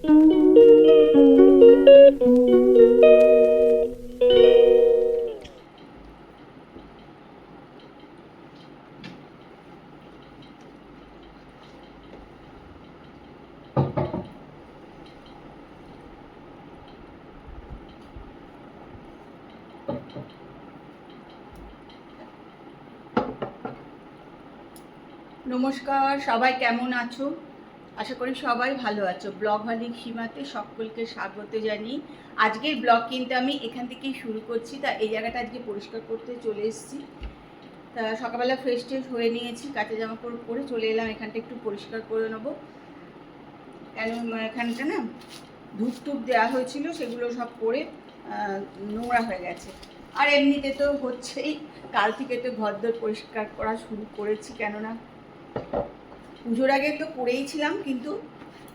নমস্কার, সবাই কেমন আছো? আশা করি সবাই ভালো আছো। ব্লগ মালিক সীমাতে সকলকে স্বাগত জানিয়ে আজকের ব্লগ কিন্তু আমি এখান থেকেই শুরু করছি। তা এই জায়গাটা আজকে পরিষ্কার করতে চলে এসেছি। তা সকালবেলা ফ্রেশ ট্রেশ হয়ে নিয়েছি, কাঁচা জামা কাপড় পরে চলে এলাম এখানটা একটু পরিষ্কার করে নেবো। কেন এখানটা না ধূপ টুপ দেওয়া হয়েছিল, সেগুলো সব পরে নোংরা হয়ে গেছে। আর এমনিতে তো হচ্ছেই, কাল থেকে তো ঘরদোর পরিষ্কার করা শুরু করেছি। কেননা পুজোর আগে তো করেই ছিলাম, কিন্তু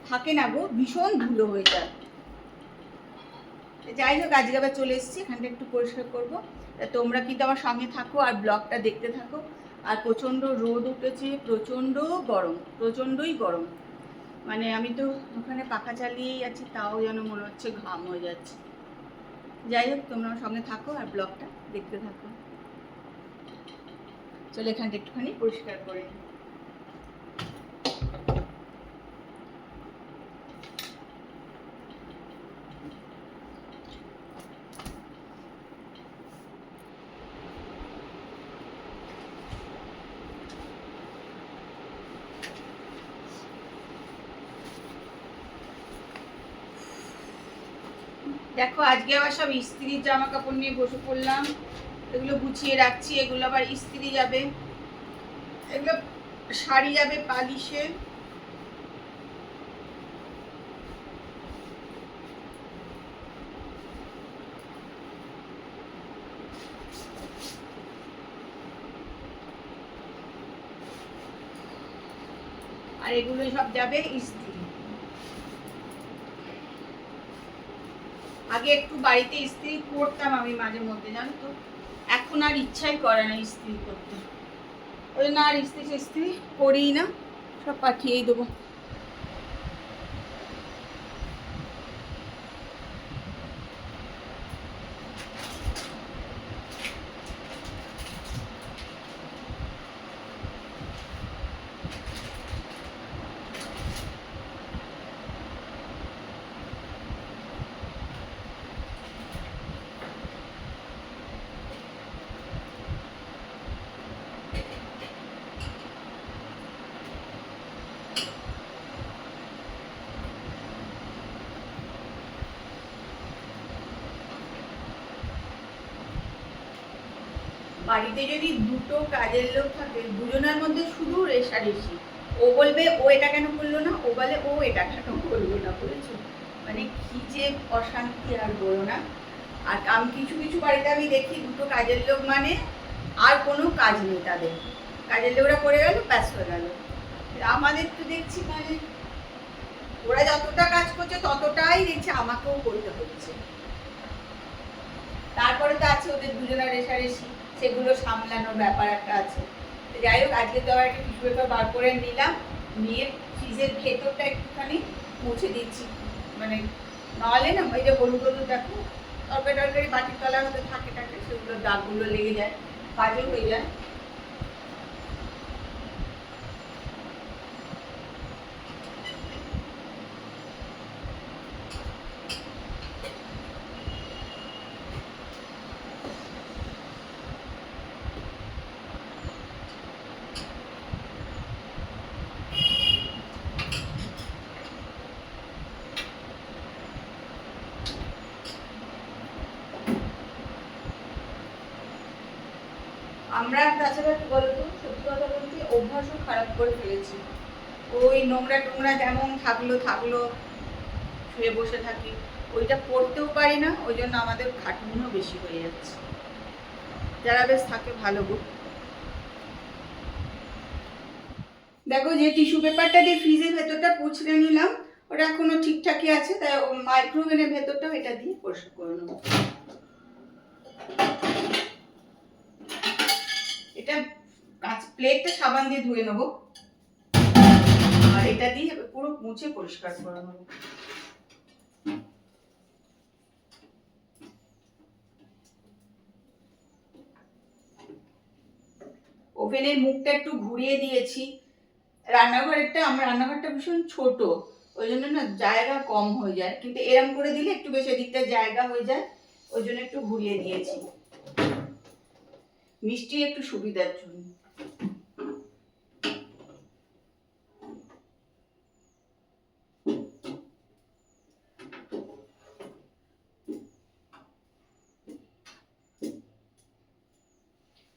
থাকে না গো, ভীষণ ধুলো হয়ে যায়। যাই হোক, আজকে আবার চলে এসেছি, এখানটা একটু পরিষ্কার করবো। তোমরা কিন্তু আমার সঙ্গে থাকো আর ব্লগটা দেখতে থাকো। আর প্রচণ্ড রোদ উঠেছে, প্রচণ্ড গরম, প্রচণ্ডই গরম। মানে আমি তো ওখানে পাখা চালিয়েই আছি, তাও যেন মনে হচ্ছে ঘাম হয়ে যাচ্ছে। যাই হোক, তোমরা আমার সঙ্গে থাকো আর ব্লগটা দেখতে থাকো। চলো এখানটা একটুখানি পরিষ্কার করে নিই। দেখো, আজকে আবার সব ইস্ত্রির জামা কাপড় নিয়ে বসে পড়লাম। এগুলো গুছিয়ে রাখছি, এগুলো আবার ইস্ত্রি যাবে, এগুলো শাড়ি যাবে পালিশে। আর এগুলো সব যাবে ইস্ত্রি। আগে একটু বাড়িতে ইস্ত্রি করতাম আমি মাঝে মধ্যে, জানো তো, এখন আর ইচ্ছাই করে না ইস্ত্রি করতে। ওই জন্য আর ইস্ত্রি করিই না, সব পাঠিয়েই দেবো। বাড়িতে যদি দুটো কাজের লোক থাকে, দুজনের মধ্যে শুধু রেষারেষি। ও বলবে ও এটা কেন করলো না, ও বলে ও এটা কেন করলো না, বলেছো? মানে কি যে অশান্তি, আর বলো না। আর আমি কিছু কিছু বাড়িতে আমি দেখি দুটো কাজের লোক মানে আর কোনো কাজ নেই তাদের, কাজের লোকরা করে গেল, ব্যাস হয়ে গেল। আমাদের তো দেখছি মানে ওরা যতটা কাজ করছে ততটাই দেখছি আমাকেও করতে হচ্ছে। তারপরে তো আছে ওদের দুজনের রেষারেষি, সেগুলো সামলানোর ব্যাপার একটা আছে। যাই হোক, আজকে তো আবার একটা টিস্যু পেপার বার করে নিলাম, নিয়ে ফ্রিজের ভেতরটা একটুখানি মুছে দিচ্ছি। মানে নাহলে না ওই যে হলুদ হলুদ দেখো, তরকারি বাটির তলার মধ্যে থাকে সেগুলো দাগগুলো লেগে যায়, বাজে হয়ে যায়। আমরা তাছাড়া কি বলতো, সত্যি কথা বলতে অভ্যাসও খারাপ করে ফেলেছি। ওই নোংরা টোংরা যেমন থাকলো, শুয়ে বসে থাকি, ওইটা পড়তেও পারি না। ওই জন্য আমাদের খাটুনিও বেশি হয়ে যাচ্ছে। যারা বেশ থাকে ভালো গো। দেখো, যে টিস্যু পেপারটা দিয়ে ফ্রিজের ভেতরটা পুছড়ে নিলাম, ওটা এখনো ঠিকঠাকই আছে, তাই মাইক্রোওভেনের ভেতরটাও এটা দিয়ে পরিষ্কার করে নেবো। এটা প্লেটটা সাবান দিয়ে ধুয়ে নেবো, আর এটা দিয়ে পুরো মুছে পরিষ্কার করে নেবো। ওভেনের মুখটা একটু ঘুরিয়ে দিয়েছি। আমার রান্নাঘরটা ভীষণ ছোট, ওই জন্য না জায়গা কম হয়ে যায়, কিন্তু এরম করে দিলে একটু বেশি দিকটা জায়গা হয়ে যায়, ওই জন্য একটু ঘুরিয়ে দিয়েছি মিষ্টি একটু সুবিধার জন্য।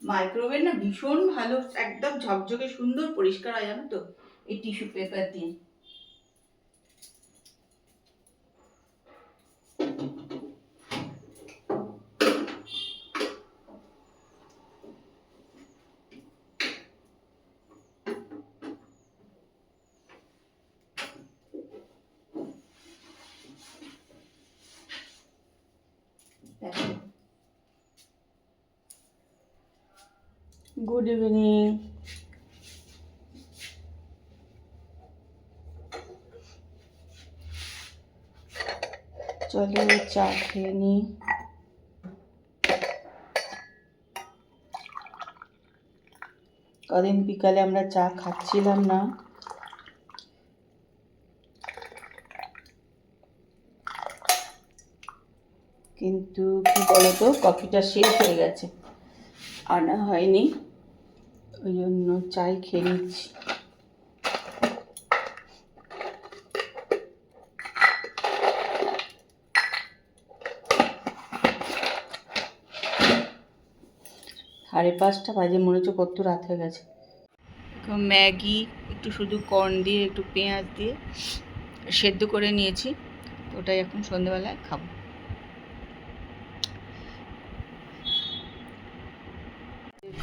মাইক্রোওয়েভ না ভীষণ ভালো, একদম ঝকঝকে সুন্দর পরিষ্কার হয় জানো তো এই টিস্যু পেপার দিয়ে। Good evening. চলো চা খেয়ে নি। কদিন বিকালে আমরা চা খাচ্ছিলাম না, কিন্তু কি বলতো কফিটা শেষ হয়ে গেছে, আনা হয়নি, ওই জন্য চাই খেয়ে নিচ্ছি। সাড়ে 5টা বাজে, মনে হচ্ছে কত রাত হয়ে গেছে। ম্যাগি একটু শুধু কর্ন দিয়ে একটু পেঁয়াজ দিয়ে সেদ্ধ করে নিয়েছি, ওটাই এখন সন্ধ্যেবেলায় খাবো।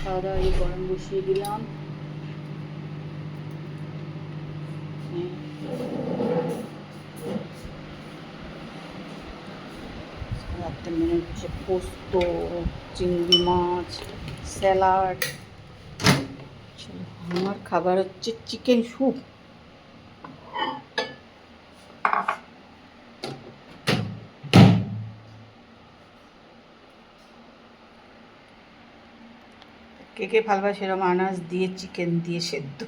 খাওয়া দাওয়া এই গরম বসিয়ে দিলাম। রাত্রে মেনু হচ্ছে পোস্ত, চিংড়ি মাছ, স্যালাড। আমার খাবার হচ্ছে চিকেন স্যুপ। কে কে ভালবাসে সেরকম আনাজ দিয়ে চিকেন দিয়ে সেদ্ধ।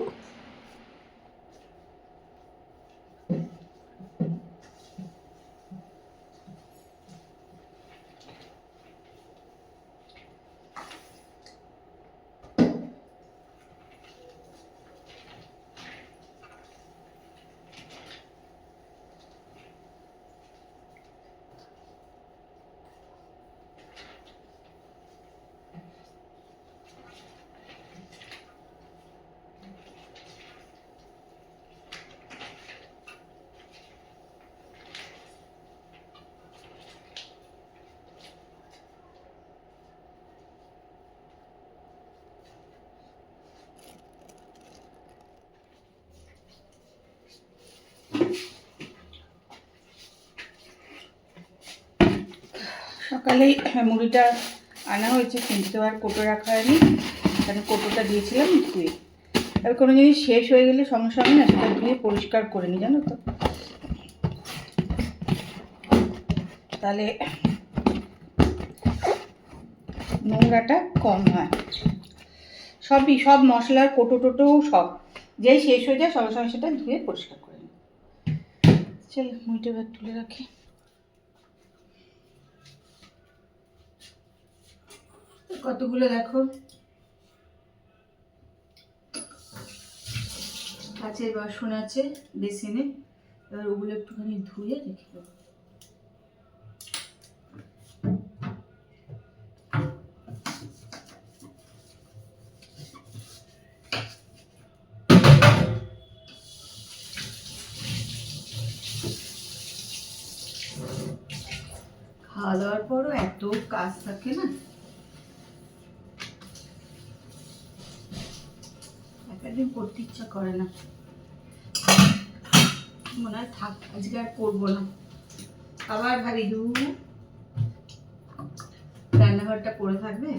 সকালেই মুড়িটা আনা হয়েছে, কিন্তু আর কোটো রাখা হয়নি, তাহলে কোটোটা দিয়েছিলাম ধুয়ে। আর কোনো জিনিস শেষ হয়ে গেলে সঙ্গে সঙ্গে না সেটা ধুয়ে পরিষ্কার করে নিই জানো তো, তাহলে নোংরাটা কম হয়। সব মশলার কোটো টোটোও সব যেই শেষ হয়ে যায় সঙ্গে সঙ্গে সেটা ধুয়ে পরিষ্কার করে নিই। চল মুড়িটা এবার তুলে রাখি। কতগুলো দেখো কাচের বাসন আছে বেসিনে, এবার ওগুলো একটুখানি ধুয়ে রেখে দেবো। খাওয়া দাওয়ার পরও এত কাজ থাকে না, একদিন করতে ইচ্ছা করে না, মনে হয় থাক আজকে আর করবো না। আবার ভাবি রান্নাঘরটা পড়ে থাকবে।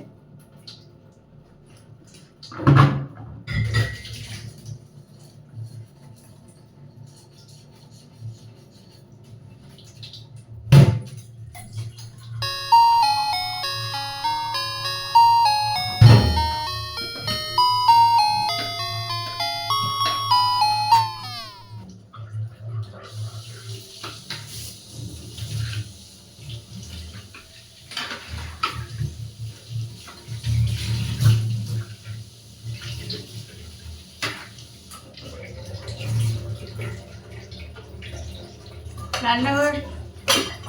রান্নাঘর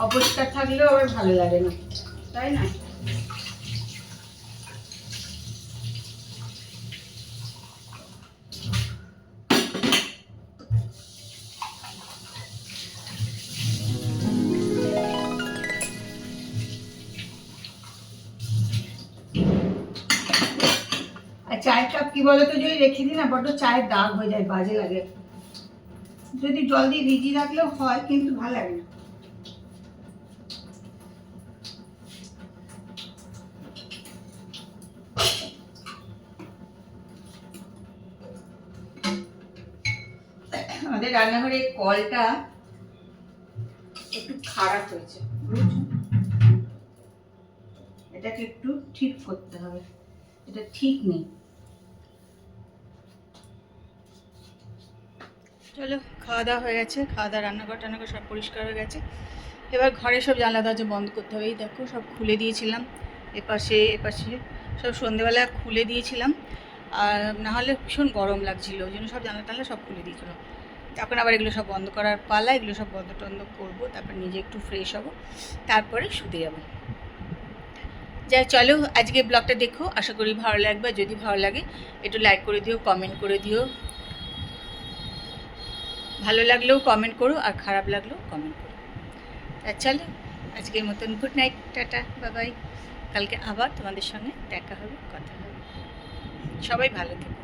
অপরিষ্কার থাকলেও আবার ভালো লাগে না, তাই না? আর চায়ের কাপ কি বলতো, যদি রেখে দিই না বড্ড চায়ের দাগ হয়ে যায়, বাজে লাগে। যদি জল দিয়ে ভিজিয়ে রাখলেও হয়, কিন্তু ভালো লাগে না। আমাদের রান্নাঘরের কলটা একটু খারাপ হয়েছে, বুঝছো? এটাকে একটু ঠিক করতে হবে, এটা ঠিক নেই। চলো, খাওয়া দাওয়া হয়ে গেছে, খাওয়া দাওয়া, রান্নাঘর টান্নাঘর সব পরিষ্কার হয়ে গেছে। এবার ঘরে সব জানলা দরজা বন্ধ করতে হবে। এই দেখো, সব খুলে দিয়েছিলাম, এপাশে এপাশে সব সন্ধেবেলা খুলে দিয়েছিলাম, আর নাহলে ভীষণ গরম লাগছিল, ওই জন্য সব জানলা টানলা সব খুলে দিয়েছিলাম। এখন আবার এগুলো সব বন্ধ করার পালা, এগুলো সব বন্ধ টন্ধ করবো, তারপর নিজে একটু ফ্রেশ হবো, তারপরে শুতে যাবো। যাই, চলো আজকে ব্লগটা দেখো, আশা করি ভালো লাগবে। যদি ভালো লাগে একটু লাইক করে দিও, কমেন্ট করে দিও, ভালো লাগলেও কমেন্ট করো, আর খারাপ লাগলেও কমেন্ট করো। চলো আজকের মতন গুড নাইট, টাটা, বাবাই। কালকে আবার তোমাদের সঙ্গে দেখা হবে, কথা হবে। সবাই ভালো থেকো।